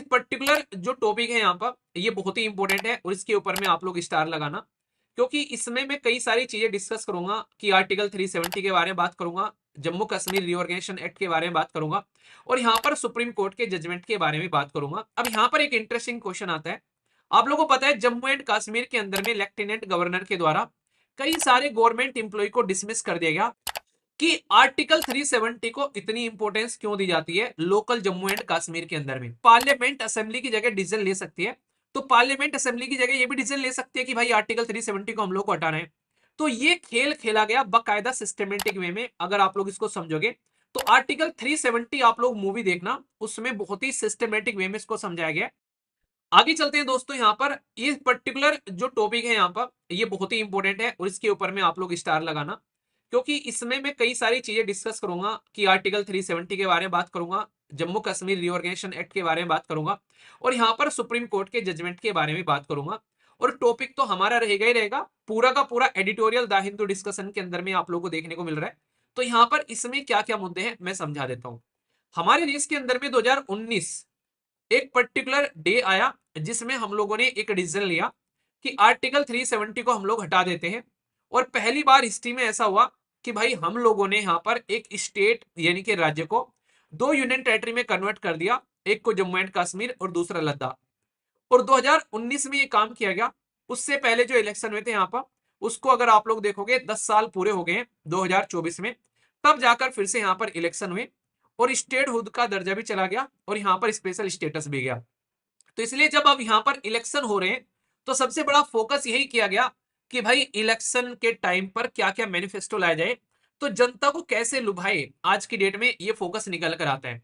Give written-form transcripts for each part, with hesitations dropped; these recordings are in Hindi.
पर्टिकुलर जो टॉपिक है यहाँ पर ये बहुत ही इंपॉर्टेंट है और इसके ऊपर में आप लोग स्टार लगाना, क्योंकि इसमें मैं कई सारी चीजें डिस्कस करूंगा कि आर्टिकल 370 के बारे में बात करूंगा, जम्मू कश्मीर रिओर्गेनाइजेशन एक्ट के बारे में बात करूंगा और यहाँ पर सुप्रीम कोर्ट के जजमेंट के बारे में बात करूंगा। अब यहाँ पर एक इंटरेस्टिंग क्वेश्चन आता है। आप लोगों को पता है जम्मू एंड कश्मीर के अंदर में लेफ्टिनेंट गवर्नर के द्वारा कई सारे गवर्नमेंट इंप्लॉय को डिसमिस कर दिया गया कि आर्टिकल 370 को इतनी इंपॉर्टेंस क्यों दी जाती है लोकल जम्मू एंड कश्मीर के अंदर में। पार्लियामेंट असेंबली की जगह डिसीजन ले सकती है, तो पार्लियामेंट असेंबली की जगह ये भी डिसीजन ले सकती है कि भाई आर्टिकल 370 को हम लोग को हटाना है। तो ये खेल खेला गया बकायदा सिस्टमेटिक वे में। अगर आप लोग इसको समझोगे तो आर्टिकल 370 आप लोग मूवी देखना, उसमें बहुत ही सिस्टमेटिक वे में इसको समझाया गया। आगे चलते हैं दोस्तों, यहाँ पर ये पर्टिकुलर जो टॉपिक है यहाँ पर ये बहुत ही इंपॉर्टेंट है और इसके ऊपर में आप लोग स्टार लगाना, क्योंकि इसमें मैं कई सारी चीजें डिस्कस करूंगा कि आर्टिकल 370 के बारे में बात करूंगा, जम्मू कश्मीर रिओर्गेनाइजेशन एक्ट के बारे में बात करूंगा और यहाँ पर सुप्रीम कोर्ट के जजमेंट के बारे में बात करूंगा। और टॉपिक तो हमारा रहेगा ही रहेगा, पूरा का पूरा एडिटोरियल द हिंदू डिस्कशन के अंदर में आप लोगों को देखने को मिल रहा है। तो यहाँ पर इसमें क्या क्या मुद्दे हैं मैं समझा देता हूँ। हमारे देश के अंदर में 2019 एक पर्टिकुलर डे आया जिसमें हम लोगों ने एक डिसीजन लिया कि आर्टिकल 370 को हम लोग हटा देते हैं। और पहली बार हिस्ट्री में ऐसा हुआ कि भाई हम लोगों ने यहाँ पर एक स्टेट यानी कि राज्य को दो यूनियन टेरिटरी में कन्वर्ट कर दिया, एक को जम्मू एंड कश्मीर और दूसरा लद्दाख। और 2019 में ये काम किया गया। उससे पहले जो इलेक्शन हुए थे यहाँ पर, उसको अगर आप लोग देखोगे 10 साल पूरे हो गए 2024 में, तब जाकर फिर से यहाँ पर इलेक्शन हुए और स्टेट हुड का दर्जा भी चला गया और यहाँ पर स्पेशल स्टेटस भी गया। तो इसलिए जब अब यहाँ पर इलेक्शन हो रहे हैं तो सबसे बड़ा फोकस यही किया गया कि भाई इलेक्शन के टाइम पर क्या क्या मैनिफेस्टो लाया जाए, तो जनता को कैसे लुभाए, आज की डेट में ये फोकस निकल कर आता है।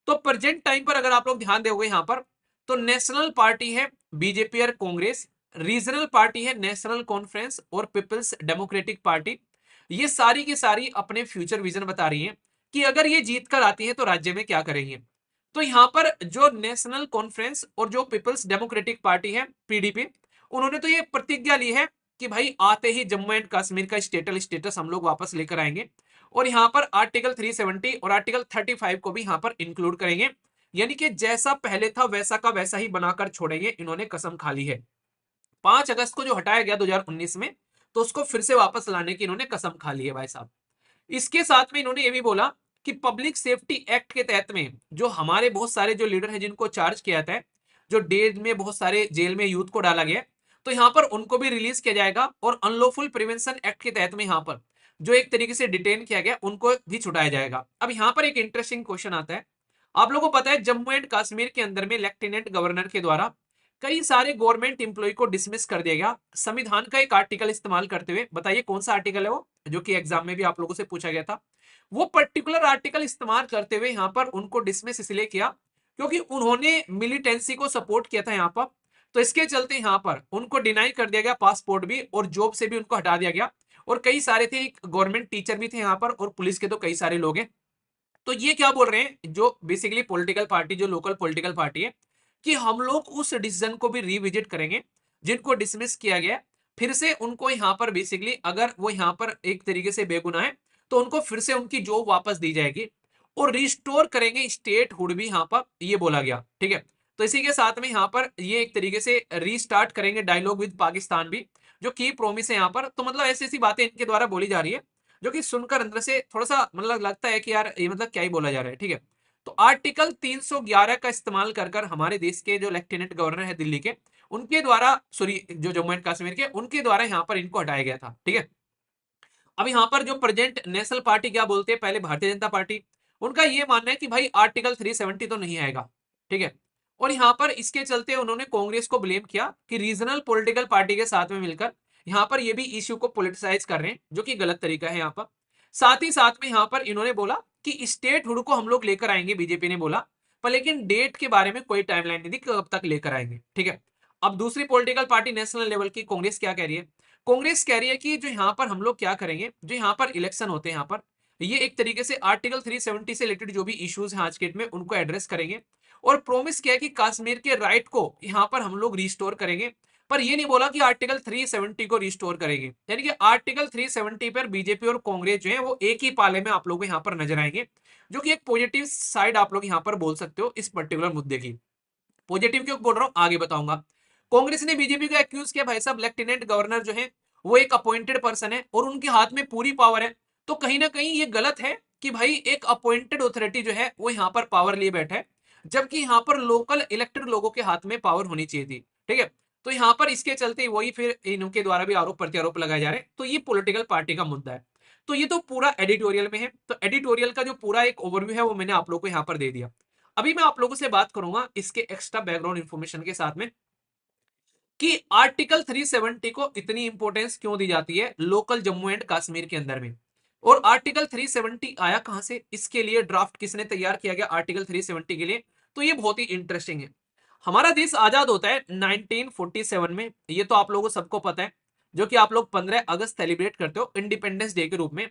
तो प्रेजेंट टाइम पर अगर आप लोग ध्यान दोगे यहाँ पर, तो नेशनल पार्टी है बीजेपी और कांग्रेस, रीजनल पार्टी है नेशनल कॉन्फ्रेंस और पीपल्स डेमोक्रेटिक पार्टी। ये सारी की सारी अपने फ्यूचर विजन बता रही है कि अगर ये जीत कर आती है तो राज्य में क्या करेंगे। तो यहाँ पर जो नेशनल कॉन्फ्रेंस और जो पीपल्स डेमोक्रेटिक पार्टी है पीडीपी, उन्होंने तो ये प्रतिज्ञा ली है कि भाई आते ही जम्मू एंड कश्मीर का स्टेटस हम लोग वापस लेकर आएंगे और यहाँ पर आर्टिकल 370 और आर्टिकल 35 को भी यहाँ पर इंक्लूड करेंगे, यानी कि जैसा पहले था वैसा का वैसा ही बनाकर छोड़ेंगे। इन्होंने कसम खा ली है। 5 अगस्त को जो हटाया गया 2019 में, तो उसको फिर से वापस लाने की इन्होंने कसम खा ली है भाई साहब। इसके साथ में इन्होंने ये भी बोला कि पब्लिक सेफ्टी एक्ट के तहत में जो हमारे बहुत सारे जो लीडर हैं जिनको चार्ज किया था, जो डेज में बहुत सारे जेल में यूथ को डाला गया, तो यहाँ पर उनको भी रिलीज किया जाएगा और अनलॉफुल प्रिवेंशन एक्ट के तहत में यहाँ पर जो एक तरीके से डिटेन किया गया उनको भी छुड़ाया जाएगा। अब यहाँ पर एक इंटरेस्टिंग क्वेश्चन आता है। आप लोगों को पता है जम्मू एंड कश्मीर के अंदर में लेफ्टिनेंट गवर्नर के द्वारा कई सारे गवर्नमेंट इंप्लॉय को डिसमिस कर दिया गया संविधान का एक आर्टिकल इस्तेमाल करते हुए। बताइए कौन सा आर्टिकल है वो, जो कि एग्जाम में भी आप लोगों से पूछा गया था। वो पर्टिकुलर आर्टिकल इस्तेमाल करते हुए यहाँ पर उनको डिसमिस इसलिए किया क्योंकि उन्होंने मिलिटेंसी को सपोर्ट किया था यहाँ पर। तो इसके चलते यहाँ पर उनको डिनाई कर दिया गया पासपोर्ट भी और जॉब से भी उनको हटा दिया गया। और कई सारे थे, गवर्नमेंट टीचर भी थे यहाँ पर और पुलिस के तो कई सारे लोग हैं। तो ये क्या बोल रहे हैं जो बेसिकली पॉलिटिकल पार्टी, जो लोकल पॉलिटिकल पार्टी है, कि हम लोग उस डिसीजन को भी रिविजिट करेंगे जिनको डिसमिस किया गया। फिर से उनको यहाँ पर बेसिकली अगर वो यहाँ पर एक तरीके से बेगुनाह है तो उनको फिर से उनकी जॉब वापस दी जाएगी और रिस्टोर करेंगे स्टेट हुड भी यहाँ पर, ये बोला गया। ठीक है, तो इसी के साथ में यहाँ पर ये एक तरीके से रीस्टार्ट करेंगे डायलॉग विद पाकिस्तान भी, जो की प्रोमिस है यहाँ पर। तो मतलब ऐसी ऐसी बातें इनके द्वारा बोली जा रही है जो कि सुनकर अंदर से थोड़ा सा मतलब लगता है कि यार ये मतलब क्या ही बोला जा रहा है। ठीक है, तो आर्टिकल 311 का इस्तेमाल कर कर हमारे देश के जो लेफ्टिनेंट गवर्नर है दिल्ली के, उनके द्वारा सॉरी जो जम्मू एंड कश्मीर के, उनके द्वारा यहाँ पर इनको हटाया गया था। ठीक है, अब यहाँ पर जो प्रेजेंट नेशनल पार्टी क्या बोलते हैं, पहले भारतीय जनता पार्टी, उनका ये मानना है कि भाई आर्टिकल 370 तो नहीं आएगा। ठीक है, और यहाँ पर इसके चलते उन्होंने कांग्रेस को ब्लेम किया कि रीजनल पॉलिटिकल पार्टी के साथ में मिलकर यहाँ पर ये भी इश्यू को पॉलिटिसाइज कर रहे हैं, जो कि गलत तरीका है यहाँ पर। साथ ही साथ में यहाँ पर इन्होंने बोला कि स्टेट हुड को हम लोग लेकर आएंगे, बीजेपी ने बोला, पर लेकिन डेट के बारे में कोई टाइमलाइन नहीं दी कब तक लेकर आएंगे। ठीक है, अब दूसरी पॉलिटिकल पार्टी नेशनल लेवल की कांग्रेस क्या कह रही है? कांग्रेस कह रही है कि जो यहाँ पर हम लोग क्या करेंगे, जो यहाँ पर इलेक्शन होते हैं यहाँ पर, ये एक तरीके से आर्टिकल 370 से रिलेटेड जो भी इश्यूज हैं आज के डेट में उनको एड्रेस करेंगे और प्रॉमिस किया कि कश्मीर के राइट को यहाँ पर हम लोग रिस्टोर करेंगे। पर ये नहीं बोला कि आर्टिकल 370 को रिस्टोर करेंगे, यानी कि आर्टिकल 370 पर बीजेपी और कांग्रेस जो है वो एक ही पाले में आप लोग यहाँ पर नजर आएंगे, जो कि एक पॉजिटिव साइड आप लोग यहाँ पर बोल सकते हो इस पर्टिकुलर मुद्दे की। पॉजिटिव क्यों बोल रहा हूं आगे बताऊंगा। कांग्रेस ने बीजेपी को एक्यूज किया भाई साहब लेफ्टिनेंट गवर्नर जो है वो एक अपॉइंटेड पर्सन है और उनके हाथ में पूरी पावर है। तो कहीं ना कहीं ये गलत है कि भाई एक अपॉइंटेड अथॉरिटी जो है वो यहाँ पर पावर लिए बैठा है, जबकि यहाँ पर लोकल इलेक्टेड लोगों के हाथ में पावर होनी चाहिए थी। ठीक है, तो यहाँ पर इसके चलते वही फिर इनके द्वारा भी आरोप प्रत्यारोप लगाए जा रहे हैं। तो ये पॉलिटिकल पार्टी का मुद्दा है। तो ये तो पूरा एडिटोरियल में है। तो एडिटोरियल का जो पूरा एक ओवरव्यू है वो मैंने आप लोगों को यहाँ पर दे दिया। अभी मैं आप लोगों से बात करूंगा इसके एक्स्ट्रा बैकग्राउंड इंफॉर्मेशन के साथ में कि आर्टिकल 370 को इतनी इंपॉर्टेंस क्यों दी जाती है लोकल जम्मू एंड कश्मीर के अंदर में, और आर्टिकल 370 आया कहां से, इसके लिए ड्राफ्ट किसने तैयार किया गया आर्टिकल 370 के लिए। तो ये बहुत ही इंटरेस्टिंग है। हमारा देश आजाद होता है 1947 में, ये तो आप लोगों को सबको पता है, जो कि आप लोग 15 अगस्त सेलिब्रेट करते हो इंडिपेंडेंस डे के रूप में।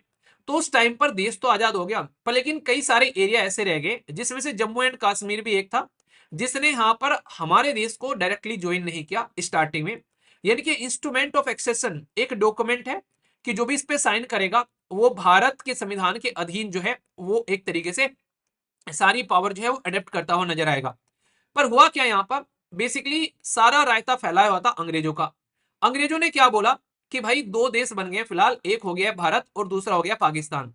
तो उस टाइम पर देश तो आजाद हो गया, पर लेकिन कई सारे एरिया ऐसे रह गए जिसमें से जम्मू एंड कश्मीर भी एक था, जिसने यहाँ पर हमारे देश को डायरेक्टली ज्वाइन नहीं किया स्टार्टिंग में। यानी कि इंस्ट्रूमेंट ऑफ एक्सेशन एक डॉक्यूमेंट है कि जो भी इस पे साइन करेगा वो भारत के संविधान के अधीन जो है वो एक तरीके से सारी पावर जो है वो अडेप्ट करता हुआ नजर आएगा। पर हुआ क्या यहाँ पर, बेसिकली सारा रायता फैलाया हुआ था अंग्रेजों का। अंग्रेजों ने क्या बोला कि भाई दो देश बन गए फिलहाल, एक हो गया भारत और दूसरा हो गया पाकिस्तान।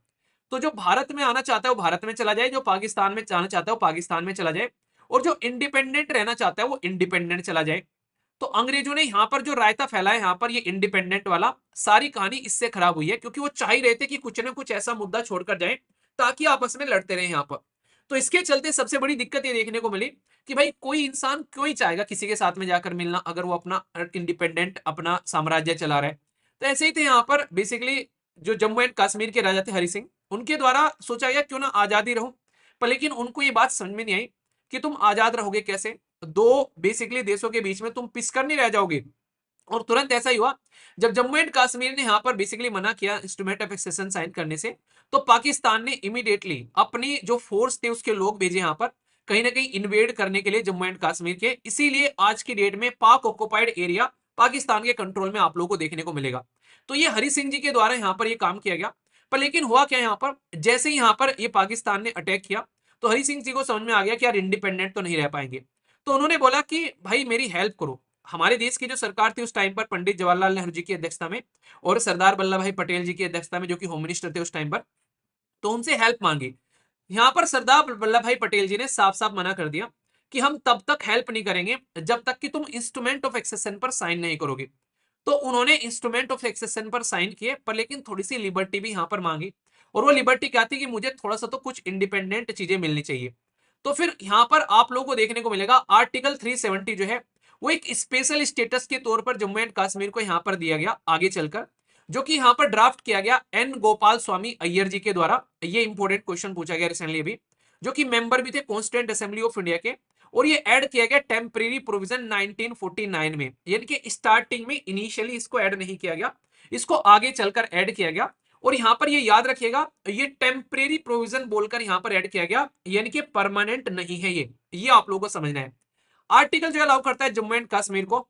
तो जो भारत में आना चाहता है वो भारत में चला जाए, जो पाकिस्तान में जाना चाहता है वो पाकिस्तान में चला जाए, और जो इंडिपेंडेंट रहना चाहता है वो इंडिपेंडेंट चला जाए। तो अंग्रेजों ने यहाँ पर जो रायता फैलाया यहाँ पर ये इंडिपेंडेंट वाला, सारी कहानी इससे खराब हुई है, क्योंकि वो चाह ही रहे थे कि कुछ ना कुछ ऐसा मुद्दा छोड़कर जाए ताकि आपस में लड़ते रहे यहाँ पर। तो इसके चलते सबसे बड़ी दिक्कत ये देखने को मिली कि भाई कोई इंसान क्यों ही चाहेगा किसी के साथ में जाकर मिलना अगर वो अपना इंडिपेंडेंट अपना साम्राज्य चला रहा है। तो ऐसे ही थे यहाँ पर बेसिकली जो जम्मू एंड कश्मीर के राजा थे हरि सिंह, उनके द्वारा सोचा गया क्यों ना आजादी रहो। पर लेकिन उनको ये बात समझ में नहीं आई कि तुम आजाद रहोगे कैसे, दो बेसिकली देशों के बीच में तुम पिसकर नहीं रह जाओगे। और तुरंत ऐसा ही हुआ, जब जम्मू एंड कश्मीर ने यहाँ पर बेसिकली मना किया इंस्ट्रूमेंट ऑफ एक्सेशन साइन करने से, तो पाकिस्तान ने इमीडिएटली अपनी जो फोर्स थे उसके लोग भेजे यहाँ पर कहीं ना कहीं इन्वेड करने के लिए जम्मू एंड कश्मीर के। इसीलिए आज की डेट में पाक ऑक्युपाइड एरिया पाकिस्तान के कंट्रोल में आप लोगों को देखने को मिलेगा। तो ये हरि सिंह जी के द्वारा यहाँ पर ये काम किया गया। पर लेकिन हुआ क्या यहाँ पर, जैसे ही यहाँ पर ये पाकिस्तान ने अटैक किया तो हरि सिंह जी को समझ में आ गया कि यार इंडिपेंडेंट तो नहीं रह पाएंगे। तो उन्होंने बोला कि भाई मेरी हेल्प करो। हमारे देश की जो सरकार थी उस टाइम पर पंडित जवाहरलाल नेहरू जी की अध्यक्षता में और सरदार वल्लभ भाई पटेल जी की अध्यक्षता में, जो कि होम मिनिस्टर थे उस टाइम पर, तो उनसे हेल्प मांगी। यहाँ पर सरदार वल्लभ भाई पटेल जी ने साफ साफ मना कर दिया कि हम तब तक हेल्प नहीं करेंगे जब तक कि तुम इंस्ट्रूमेंट ऑफ एक्सेशन पर साइन नहीं करोगे। तो उन्होंने इंस्ट्रूमेंट ऑफ एक्सेशन पर साइन किए, पर लेकिन थोड़ी सी लिबर्टी भी यहाँ पर मांगी। और वो लिबर्टी क्या थी कि मुझे थोड़ा सा तो कुछ इंडिपेंडेंट चीजें मिलनी चाहिए। तो फिर यहाँ पर आप लोगों को देखने को मिलेगा आर्टिकल 370 जो है वो एक स्पेशल स्टेटस के तौर पर जम्मू एंड कश्मीर को यहाँ पर दिया गया आगे चलकर, जो कि यहाँ पर ड्राफ्ट किया गया एन गोपाल स्वामी अय्यर जी के द्वारा। ये इंपॉर्टेंट क्वेश्चन पूछा गया रिसेंटली अभी, जो कि मेंबर भी थे कॉन्स्टिट्यूएंट असेंबली ऑफ इंडिया के। और ये ऐड किया गया टेम्परेरी प्रोविजन 1949 में, यानी कि स्टार्टिंग में इनिशियली इसको ऐड नहीं किया गया, इसको आगे चलकर ऐड किया गया। और यहाँ पर ये याद रखिएगा ये टेम्परेरी प्रोविजन बोलकर यहाँ पर ऐड किया गया, यानी कि परमानेंट नहीं है ये आप लोगों को समझना है। आर्टिकल जो अलाउ करता है जम्मू एंड कश्मीर को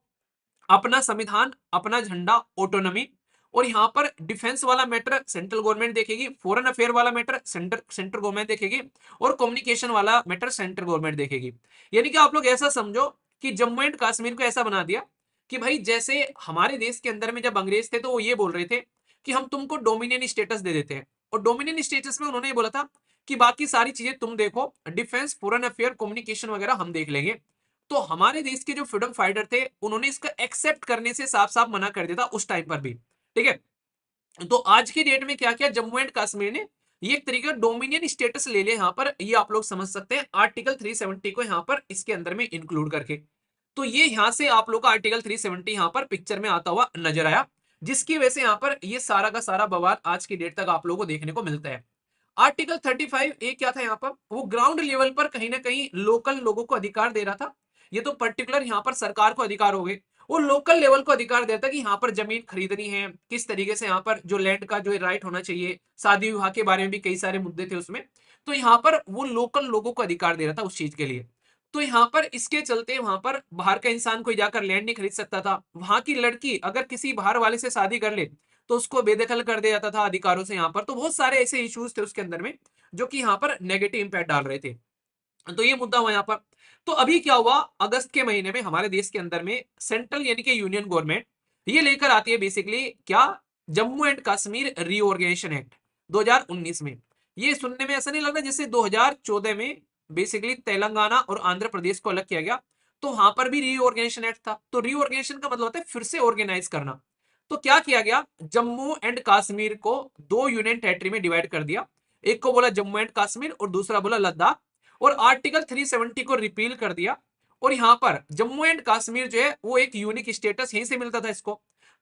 अपना संविधान, अपना झंडा, ऑटोनॉमी, और यहाँ पर डिफेंस वाला मैटर सेंट्रल गवर्नमेंट देखेगी, फॉरेन अफेयर वाला मैटर सेंट्रल गवर्नमेंट देखेगी, और कम्युनिकेशन वाला मैटर सेंट्रल गवर्नमेंट देखेगी। यानी कि आप लोग ऐसा समझो कि जम्मू एंड कश्मीर को ऐसा बना दिया कि भाई जैसे हमारे देश के अंदर में जब अंग्रेज थे तो वो ये बोल रहे थे कि हम तुमको डोमिनियन स्टेटस दे देते हैं, और डोमिनियन स्टेटस में उन्होंने ये बोला था कि बाकी सारी चीजें तुम देखो, डिफेंस, फॉरेन अफेयर, कम्युनिकेशन वगैरह हम देख लेंगे। तो हमारे देश के जो फ्रीडम फाइटर थे उन्होंने इसका एक्सेप्ट करने से साफ साफ मना कर दिया था उस टाइम पर भी। ठीक है, तो आज की डेट में क्या किया जम्मू एंड कश्मीर ने, ये एक तरीके का डोमिनियन स्टेटस ले लिया यहाँ पर, ये आप लोग समझ सकते हैं आर्टिकल 370 को यहाँ पर इसके अंदर में इंक्लूड करके। तो ये यहाँ से आप लोग का आर्टिकल 370 यहाँ पर पिक्चर में आता हुआ नजर आया, जिसकी वजह से यहाँ पर ये सारा का सारा बवाल आज की डेट तक आप लोगों को देखने को मिलता है। आर्टिकल 35 ए क्या था यहाँ पर, वो ग्राउंड लेवल पर कहीं ना कहीं लोकल लोगों को अधिकार दे रहा था। ये तो पर्टिकुलर यहाँ पर सरकार को अधिकार हो गए, वो लोकल लेवल को अधिकार देता है कि यहाँ पर जमीन खरीदनी है किस तरीके से, यहाँ पर जो लैंड का जो राइट होना चाहिए, शादी विवाह के बारे में भी कई सारे मुद्दे थे उसमें। तो यहाँ पर वो लोकल लोगों को अधिकार दे रहा था उस चीज के लिए। तो यहाँ पर इसके चलते वहां पर बाहर का इंसान कोई जाकर लैंड नहीं खरीद सकता था, वहां की लड़की अगर किसी बाहर वाले से शादी कर ले तो उसको बेदखल कर दिया जाता था अधिकारों से यहाँ पर। तो बहुत सारे ऐसे इश्यूज थे उसके अंदर में जो कि यहाँ पर नेगेटिव इंपैक्ट डाल रहे थे। तो ये मुद्दा हुआ यहाँ पर। तो अभी क्या हुआ, अगस्त के महीने में हमारे देश के अंदर में सेंट्रल यानी कि यूनियन गवर्नमेंट ये लेकर आती है बेसिकली क्या, Jammu and Kashmir reorganization act 2019 में। ये सुनने में ऐसा नहीं लग रहा जैसे 2014 में बेसिकली तेलंगाना और आंध्र प्रदेश को अलग किया गया, तो वहां पर भी रीऑर्गेनाइजेशन एक्ट था। तो रीऑर्गेनाइजेशन का मतलब होता है फिर से ऑर्गेनाइज करना। तो क्या किया गया, जम्मू एंड कश्मीर को दो यूनियन टेरिटरी में डिवाइड कर दिया। एक को बोला जम्मू एंड कश्मीर और दूसरा बोला लद्दाख, और आर्टिकल 370 को रिपील कर दिया। और यहां पर जम्मू एंड कश्मीर जो है वो एक यूनिक स्टेटस यहीं से मिलता था इसको।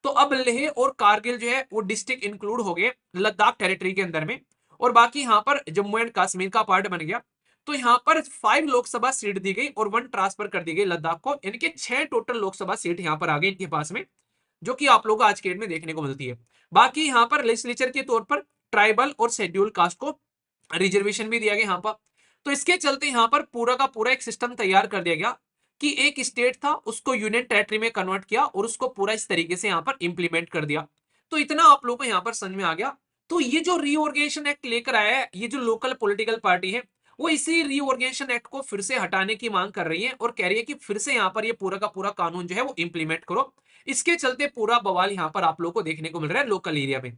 तो अब लेह और कारगिल जो है वो डिस्ट्रिक्ट इंक्लूड हो गए लद्दाख टेरिटरी के अंदर में, और बाकी यहाँ पर जम्मू एंड कश्मीर का पार्ट बन गया। तो यहाँ पर 5 लोकसभा सीट दी गई और 1 ट्रांसफर कर दी गई लद्दाख को, यानी कि 6 टोटल लोकसभा सीट यहाँ पर आ गई इनके पास में, जो कि आप लोगों को आज के डेट में देखने को मिलती है। बाकी यहाँ पर लेजिस्लेचर के तौर पर ट्राइबल और शेड्यूल कास्ट को रिजर्वेशन भी दिया गया यहाँ पर। तो इसके चलते यहाँ पर पूरा का पूरा एक सिस्टम तैयार कर दिया गया कि एक स्टेट था उसको यूनियन टेरिटरी में कन्वर्ट किया और उसको पूरा इस तरीके से यहाँ पर इंप्लीमेंट कर दिया। तो इतना आप लोगों को यहाँ पर समझ में आ गया। तो ये जो रीऑर्गेनाइजेशन एक्ट लेकर आया है, ये जो लोकल पॉलिटिकल पार्टी है वो इसी रीऑर्गेनाइजेशन एक्ट को फिर से हटाने की मांग कर रही है और कह रही है कि फिर से यहाँ पर ये पूरा का पूरा कानून जो है वो इंप्लीमेंट करो। इसके चलते पूरा बवाल यहाँ पर आप लोगों को देखने को मिल रहा है लोकल एरिया में।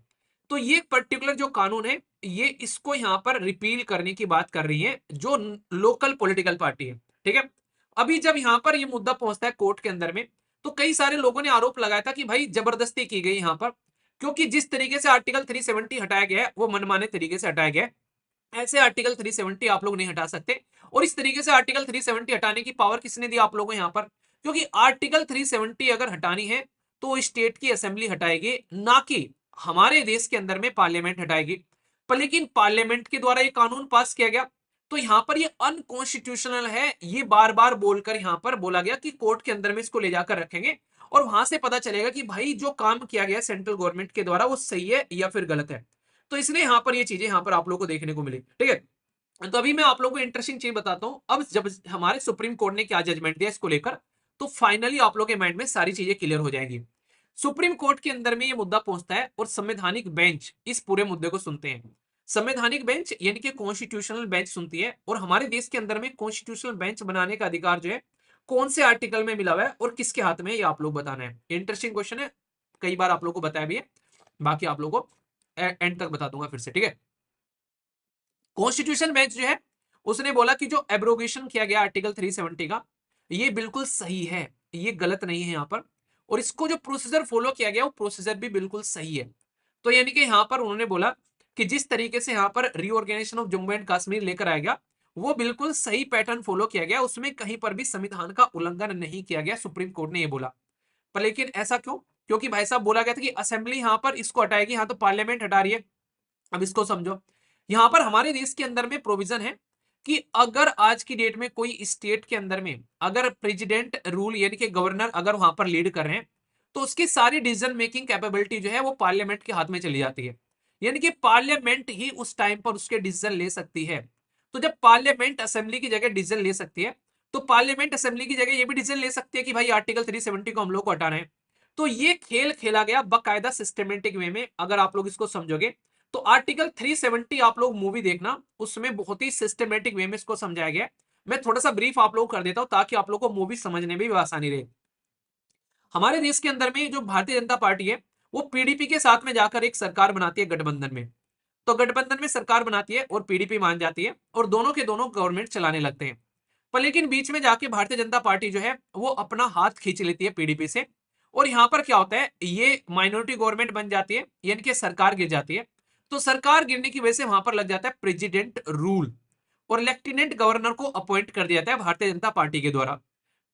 तो ये पर्टिकुलर जो कानून है ये इसको यहाँ पर रिपील करने की बात कर रही है जो लोकल पॉलिटिकल पार्टी है, ठीक है। अभी जब यहाँ पर ये मुद्दा पहुंचता है कोर्ट के अंदर में, तो कई सारे लोगों ने आरोप लगाया था कि भाई जबरदस्ती की गई यहाँ पर, क्योंकि जिस तरीके से आर्टिकल 370 हटाया गया है वो मनमाने तरीके से हटाया गया है। ऐसे आर्टिकल 370 आप लोग नहीं हटा सकते। और इस तरीके से आर्टिकल 370 हटाने की पावर किसने दी आप लोगों को यहाँ पर, क्योंकि आर्टिकल 370 अगर हटानी है तो स्टेट की असेंबली हटाएगी, ना कि हमारे देश के अंदर में पार्लियामेंट हटाएगी। पर लेकिन पार्लियामेंट के द्वारा ये कानून पास किया गया, तो यहाँ पर ये अनकॉन्स्टिट्यूशनल है, ये बार बार बोलकर यहाँ पर बोला गया कि कोर्ट के अंदर में इसको ले जाकर रखेंगे और वहां से पता चलेगा कि भाई जो काम किया गया सेंट्रल गवर्नमेंट के द्वारा वो सही है या फिर गलत है। तो इसलिए यहाँ पर ये चीजें यहाँ पर आप लोगों को देखने को मिली, ठीक है। तो अभी मैं आप लोगों को इंटरेस्टिंग चीज बताता हूँ। अब जब हमारे सुप्रीम कोर्ट ने क्या जजमेंट दिया इसको लेकर, तो फाइनली आप लोगों के माइंड में सारी चीजें क्लियर हो जाएंगी। सुप्रीम कोर्ट के अंदर में ये मुद्दा पहुंचता है और संवैधानिक बेंच इस पूरे मुद्दे को सुनते हैं। संवैधानिक बेंच यानी कि कॉन्स्टिट्यूशनल बेंच सुनती है, और हमारे देश के अंदर में कॉन्स्टिट्यूशनल बेंच बनाने का अधिकार जो है कौन से आर्टिकल में मिला हुआ है और किसके हाथ में, ये आप लोग बताना है। इंटरेस्टिंग क्वेश्चन है, कई बार आप लोग को बताया भी है, बाकी आप लोगों को एंड तक बता दूंगा फिर से, ठीक है। कॉन्स्टिट्यूशन बेंच जो है उसने बोला कि जो एब्रोगेशन किया गया आर्टिकल 370 का ये बिल्कुल सही है, ये गलत नहीं है यहाँ पर, और इसको जो प्रोसीजर फॉलो किया गया वो प्रोसीजर भी बिल्कुल सही है। तो यानी कि यहाँ पर उन्होंने बोला कि जिस तरीके से यहाँ पर reorganization of Jammu and Kashmir लेकर आया गया वो बिल्कुल सही पैटर्न फॉलो किया गया, उसमें कहीं पर भी संविधान का उल्लंघन नहीं किया गया, सुप्रीम कोर्ट ने ये बोला। पर लेकिन ऐसा क्यों, क्योंकि भाई साहब बोला गया था कि असेंबली यहाँ पर इसको हटाएगी, यहाँ तो पार्लियामेंट हटा रही है। अब इसको समझो, यहां पर हमारे देश के अंदर में प्रोविजन है कि अगर आज की डेट में कोई स्टेट के अंदर में अगर प्रेसिडेंट रूल यानी कि गवर्नर अगर वहां पर लीड कर रहे हैं, तो उसकी सारी डिसीजन मेकिंग कैपेबिलिटी जो है वो पार्लियामेंट के हाथ में चली जाती है, यानी कि पार्लियामेंट ही उस टाइम पर उसके डिसीजन ले सकती है। तो जब पार्लियामेंट असेंबली की जगह डिसीजन ले सकती है, तो पार्लियामेंट असेंबली की जगह ये भी डिसीजन ले सकती है कि भाई आर्टिकल 370 को हम लोग को हटाना है। तो ये खेल खेला गया बकायदा सिस्टमेटिक वे में, अगर आप लोग इसको समझोगे तो आर्टिकल 370 आप लोग मूवी देखना, उसमें बहुत ही सिस्टमेटिक वे में इसको समझाया गया है। मैं थोड़ा सा ब्रीफ आप लोग कर देता हूं ताकि आप लोग को मूवी समझने में भी आसानी रहे। हमारे देश के अंदर में जो भारतीय जनता पार्टी है वो पीडीपी के साथ में जाकर एक सरकार बनाती है गठबंधन में। तो गठबंधन में सरकार बनाती है और पीडीपी मान जाती है और दोनों के दोनों गवर्नमेंट चलाने लगते हैं। पर लेकिन बीच में जाके भारतीय जनता पार्टी जो है वो अपना हाथ खींच लेती है पीडीपी से, और यहां पर क्या होता है, ये माइनॉरिटी गवर्नमेंट बन जाती है, यानी कि सरकार गिर जाती है। तो सरकार गिरने की वजह से वहां पर लग जाता है प्रेसिडेंट रूल, और लेफ्टिनेंट गवर्नर को अपॉइंट कर दिया जाता है भारतीय जनता पार्टी के द्वारा।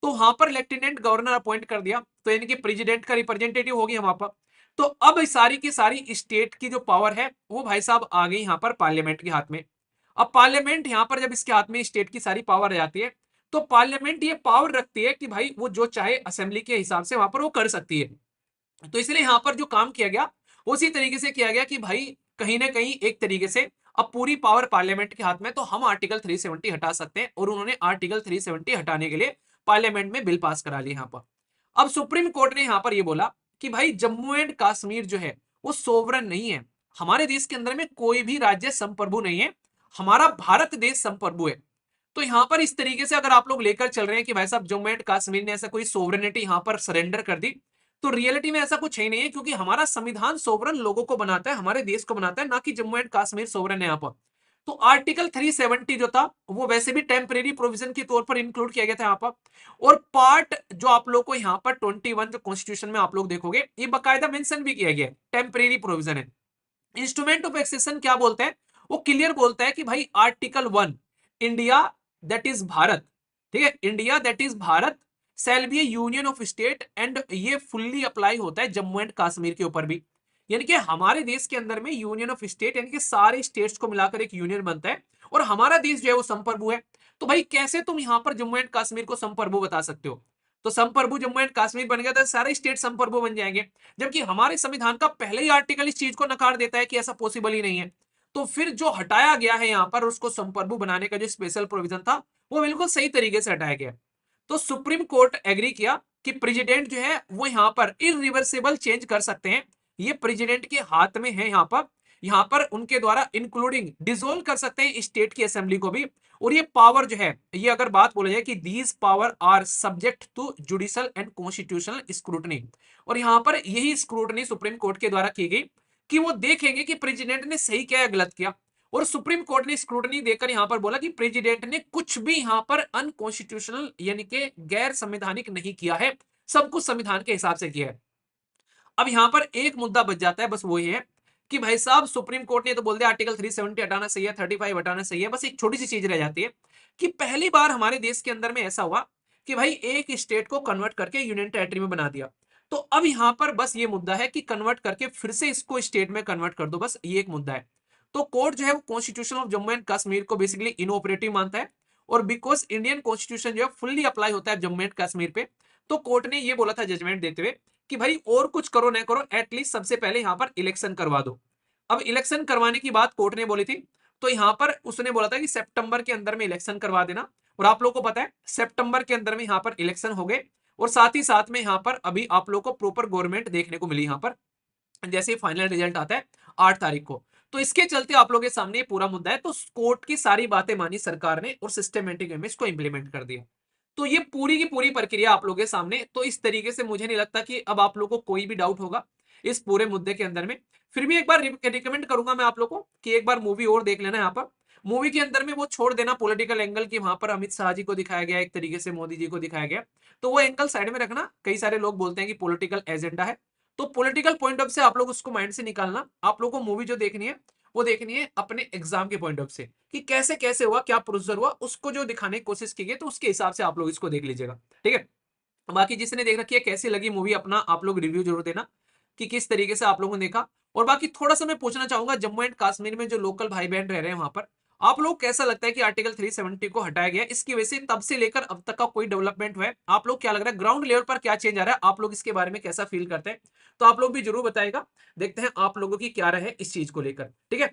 तो वहां पर लेफ्टिनेंट गवर्नर अपॉइंट कर दिया, तो यानी कि प्रेसिडेंट का रिप्रेजेंटेटिव हो गया वहां पर। तो अब सारी की सारी स्टेट की जो पावर है वो भाई साहब आ गई यहाँ पर पार्लियामेंट के हाथ में। अब पार्लियामेंट यहाँ पर जब इसके हाथ में स्टेट की सारी पावर आ जाती है, तो पार्लियामेंट ये पावर रखती है कि भाई वो जो चाहे असेंबली के हिसाब से वहां पर वो कर सकती है। तो इसलिए यहां पर जो काम किया गया उसी तरीके से किया गया कि भाई कहीं ना कहीं एक तरीके से अब पूरी पावर पार्लियामेंट के हाथ में, तो हम आर्टिकल 370 हटा सकते हैं, और उन्होंने आर्टिकल 370 हटाने के लिए पार्लियामेंट में बिल पास करा लिया यहां पर। अब सुप्रीम कोर्ट ने यहां पर यह बोला कि भाई जम्मू एंड कश्मीर जो है वो सोवरन नहीं है, हमारे देश के अंदर में कोई भी राज्य संप्रभु नहीं है, हमारा भारत देश संप्रभु है। तो यहाँ पर इस तरीके से अगर आप लोग लेकर चल रहे हैं कि भाई साहब जम्मू एंड कश्मीर ने ऐसा कोई सोवरेनिटी यहाँ पर सरेंडर कर दी, तो रियलिटी में ऐसा कुछ है नहीं है, क्योंकि हमारा संविधान सोवरन लोगों को बनाता है, हमारे देश को बनाता है, ना कि जम्मू एंड कश्मीर सोवरन है यहाँ पर। तो आर्टिकल 370 जो था वो वैसे भी टेम्परेरी प्रोविजन के तौर पर इंक्लूड किया गया था यहाँ पर। और पार्ट जो आप लोग को यहाँ पर 21 जो कॉन्स्टिट्यूशन में आप लोग देखोगे, ये बाकायदा मेंशन भी किया गया है, टेम्परेरी प्रोविजन है। इंस्ट्रूमेंट ऑफ एक्सेशन क्या बोलते हैं, वो क्लियर बोलता है कि भाई article 1, India that is Bharat, ठीक है, India that is Bharat shall be a union of state, and ये फुल्ली अप्लाई होता है जम्मू एंड कश्मीर के ऊपर भी। यानी कि हमारे देश के अंदर में यूनियन ऑफ स्टेट यानी कि सारे स्टेट्स को मिलाकर एक यूनियन बनता है, और हमारा देश जो है वो संप्रभु है। तो भाई कैसे तुम यहां पर जम्मू एंड कश्मीर को संप्रभु बता सकते हो? तो संप्रभु जम्मू एंड कश्मीर बन गया तो सारे स्टेट संप्रभु बन जाएंगे, जबकि हमारे संविधान का पहले ही आर्टिकल इस चीज को नकार देता है कि ऐसा पॉसिबल ही नहीं है। तो फिर जो हटाया गया है यहाँ पर उसको संप्रभु बनाने का जो स्पेशल प्रोविजन था, वो बिल्कुल सही तरीके से हटाया गया। तो सुप्रीम कोर्ट एग्री किया कि प्रेसिडेंट जो है वो यहाँ पर इरिवर्सिबल चेंज कर सकते हैं, ये प्रेसिडेंट के हाथ में है। यहाँ पर उनके द्वारा इंक्लूडिंग डिसोल्व कर सकते हैं स्टेट की असेंबली को भी। और ये पावर जो है, ये अगर बात बोला जाए कि these power are subject to judicial and constitutional scrutiny, और यहाँ पर यही स्क्रूटनी सुप्रीम कोर्ट के द्वारा की गई कि वो देखेंगे कि प्रेसिडेंट ने सही क्या या गलत किया। और सुप्रीम कोर्ट ने स्क्रूटनी देकर यहां पर बोला कि प्रेसिडेंट ने कुछ भी यहां पर अनकॉन्स्टिट्यूशनल यानी कि गैर संवैधानिक नहीं किया है, सब कुछ संविधान के हिसाब से किया है। अब यहां पर एक मुद्दा बच जाता है, बस वो ये है कि भाई साहब सुप्रीम कोर्ट ने तो बोल दिया आर्टिकल 370 हटाना सही है, 35 हटाना सही है, बस एक छोटी सी चीज रह जाती है कि पहली बार हमारे देश के अंदर में ऐसा हुआ कि भाई एक स्टेट को कन्वर्ट करके यूनियन टेरिटरी में बना दिया। तो अब यहां पर बस ये मुद्दा है कि कन्वर्ट करके फिर से इसको स्टेट में कन्वर्ट कर दो, बस ये एक मुद्दा है। तो कोर्ट जो है वो constitution of Jammu and Kashmir को बेसिकली इनऑपरेटिव मानता है, और बिकॉज इंडियन कॉन्स्टिट्यूशन जो है फुल्ली अप्लाई होता है जम्मू एंड कश्मीर पे, तो कोर्ट ने ये बोला था जजमेंट देते हुए कि भाई और कुछ करो ना करो, एटलीस्ट सबसे पहले यहां पर इलेक्शन करवा दो। अब इलेक्शन करवाने की बात कोर्ट ने बोली थी, तो यहां पर उसने बोला था कि सितंबर के अंदर में इलेक्शन करवा देना, और आप लोगों को पता है सितंबर के अंदर में यहां पर इलेक्शन हो गए, और साथ ही साथ में यहां पर अभी आप लोगों को प्रॉपर गवर्नमेंट देखने को मिली यहां पर, जैसे फाइनल रिजल्ट आता है 8 तारीख को। तो इसके चलते आप लोगों के सामने ये पूरा मुद्दा है, तो कोर्ट की सारी बातें मानी सरकार ने और सिस्टमेटिक वे में इसको इंप्लीमेंट कर दिया। तो ये पूरी की पूरी प्रक्रिया आप लोगों के सामने, तो इस तरीके से मुझे नहीं लगता कि अब आप लोगों को कोई भी डाउट होगा इस पूरे मुद्दे के अंदर में। फिर भी एक बार रिकमेंड करूंगा मैं आप लोगों को कि एक बार मूवी और देख लेना। यहाँ पर मूवी के अंदर में वो छोड़ देना पॉलिटिकल एंगल की, वहां पर अमित शाह जी को दिखाया गया, एक तरीके से मोदी जी को दिखाया गया, तो वो एंगल साइड में रखना। कई सारे लोग बोलते हैं कि पॉलिटिकल एजेंडा है, तो पॉलिटिकल पॉइंट ऑफ से आप लोग उसको माइंड से निकालना। आप लोगों को मूवी जो देखनी है वो देखनी है अपने एग्जाम के पॉइंट ऑफ से, कि कैसे कैसे हुआ, क्या प्रोसीजर हुआ, उसको जो दिखाने की कोशिश की गई, तो उसके हिसाब से आप लोग इसको देख लीजिएगा, ठीक है। बाकी जिसने देख रखी है कैसी लगी मूवी, अपना आप लोग रिव्यू जरूर देना कि किस तरीके से आप लोगों ने देखा। और बाकी थोड़ा सा मैं पूछना चाहूंगा, जम्मू एंड कश्मीर में जो लोकल भाई बहन रह रहे हैं वहां पर, आप लोग कैसा लगता है कि आर्टिकल 370 को हटाया गया, इसकी वजह से तब से लेकर अब तक का कोई डेवलपमेंट हुआ है? आप लोग क्या लग रहा है ग्राउंड लेवल पर क्या चेंज आ रहा है, आप लोग इसके बारे में कैसा फील करते हैं? तो आप लोग भी जरूर बताएगा, देखते हैं आप लोगों की क्या राय है इस चीज को लेकर, ठीक है।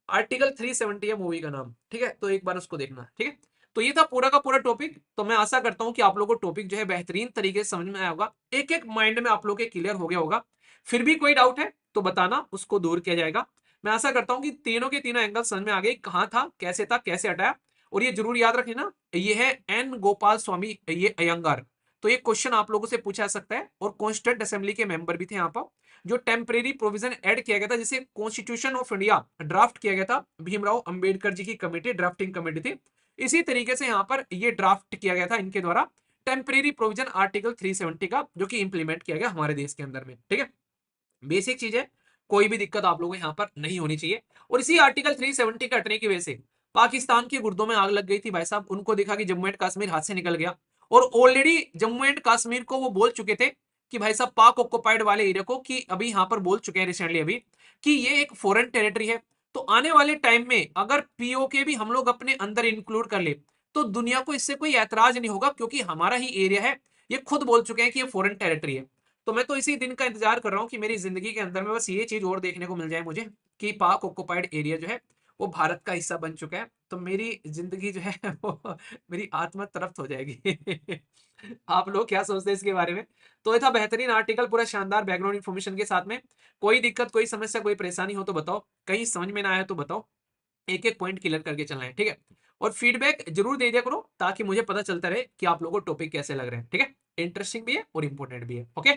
आर्टिकल 370 है मूवी का नाम, ठीक है, तो एक बार उसको देखना, ठीक है। तो ये था पूरा का पूरा टॉपिक। तो मैं आशा करता हूं कि आप लोगों को टॉपिक जो है बेहतरीन तरीके से समझ में आया होगा, एक एक माइंड में आप लोगों के क्लियर हो गया होगा। फिर भी कोई डाउट है तो बताना, उसको दूर किया जाएगा। मैं आशा करता हूं कि तीनों के तीनों एंगल समझ में आ गए, कहां था, कैसे हटाया। और ये जरूर याद रखना, ये है एन गोपाल स्वामी ये अयंगार। तो ये क्वेश्चन आप लोगों से पूछा जा सकता है, और कॉन्स्टिट्यूंट असेंबली के मेंबर भी थे यहाँ पर। जो टेम्परेरी प्रोविजन ऐड किया गया था, जिसे कॉन्स्टिट्यूशन ऑफ इंडिया ड्राफ्ट किया गया था, भीमराव अंबेडकर जी की कमेटी, ड्राफ्टिंग कमेटी थी, इसी तरीके से यहाँ पर ये ड्राफ्ट किया गया था इनके द्वारा टेम्परेरी प्रोविजन आर्टिकल 370 का, जो कि इंप्लीमेंट किया गया हमारे देश के अंदर में, ठीक है। बेसिक चीज है, कोई भी दिक्कत आप लोगों को यहाँ पर नहीं होनी चाहिए। और इसी आर्टिकल 370 कटने की वजह से पाकिस्तान के गुर्दों में आग लग गई थी भाई साहब, उनको देखा कि जम्मू एंड कश्मीर हाथ से निकल गया, और ऑलरेडी जम्मू एंड कश्मीर को वो बोल चुके थे कि भाई साहब पाक ऑक्युपाइड वाले एरिया को, कि अभी यहाँ पर बोल चुके हैं रिसेंटली अभी कि ये एक फॉरेन टेरिटरी है। तो आने वाले टाइम में अगर पीओके भी हम लोग अपने अंदर इंक्लूड कर ले, तो दुनिया को इससे कोई ऐतराज नहीं होगा, क्योंकि हमारा ही एरिया है। ये खुद बोल चुके हैं कि ये फॉरेन टेरिटरी है। तो मैं तो इसी दिन का इंतजार कर रहा हूँ कि मेरी जिंदगी के अंदर में बस ये चीज और देखने को मिल जाए मुझे, कि पाक ऑक्युपाइड एरिया जो है वो भारत का हिस्सा बन चुका है, तो मेरी जिंदगी जो है वो मेरी आत्मा तृप्त हो जाएगी। आप लोग क्या सोचते हैं इसके बारे में? तो ये था बेहतरीन आर्टिकल, पूरा शानदार बैकग्राउंड इन्फॉर्मेशन के साथ में। कोई दिक्कत, कोई समस्या, कोई परेशानी हो तो बताओ, कहीं समझ में ना आया तो बताओ, एक एक पॉइंट क्लियर करके चलना है, ठीक है। और फीडबैक जरूर दे दिया करो ताकि मुझे पता चलता रहे कि आप लोगों को टॉपिक कैसे लग रहे हैं। ठीक है, इंटरेस्टिंग भी है और इंपॉर्टेंट भी है। ओके।